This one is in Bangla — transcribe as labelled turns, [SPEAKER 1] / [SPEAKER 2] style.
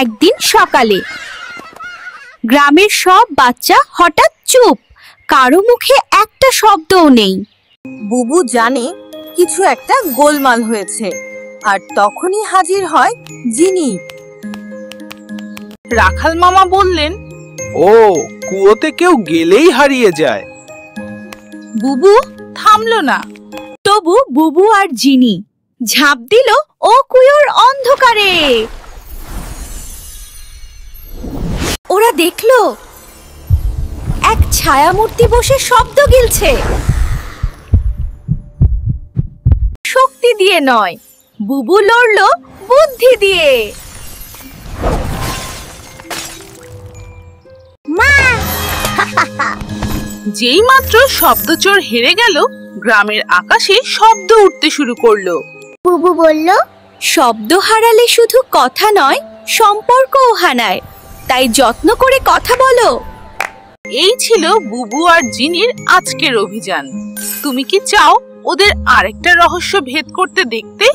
[SPEAKER 1] একদিন সকালে গ্রামের সব বাচ্চা হঠাৎ চুপ, কারো মুখে একটা শব্দও নেই।
[SPEAKER 2] বুবু জানে কিছু একটা গোলমাল হয়েছে, আর তখনই হাজির হয় জিনি।
[SPEAKER 3] রাখাল মামা বললেন,
[SPEAKER 4] ও, কুয়োতে কেউ গেলেই হারিয়ে যায়।
[SPEAKER 3] বুবু থামলো না।
[SPEAKER 1] তবু বুবু আর জিনি ঝাঁপ দিল ও কুয়োর অন্ধকারে। ওরা দেখলো এক ছায়ামূর্তি বসে শব্দ গিলছে। শক্তি দিয়ে নয়, বুবু লড়লো বুদ্ধি দিয়ে।
[SPEAKER 3] যেই মাত্র শব্দচোর হেরে গেল, গ্রামের আকাশে শব্দ উঠতে শুরু করলো।
[SPEAKER 1] বুবু বলল, শব্দ হারালে শুধু কথা নয়, সম্পর্কও হারায়, তাই যত্ন করে কথা বলো।
[SPEAKER 3] এই ছিল বুবু আর জিনির আজকের অভিযান। তুমি কি চাও ওদের আরেকটা রহস্য ভেদ করতে দেখতে?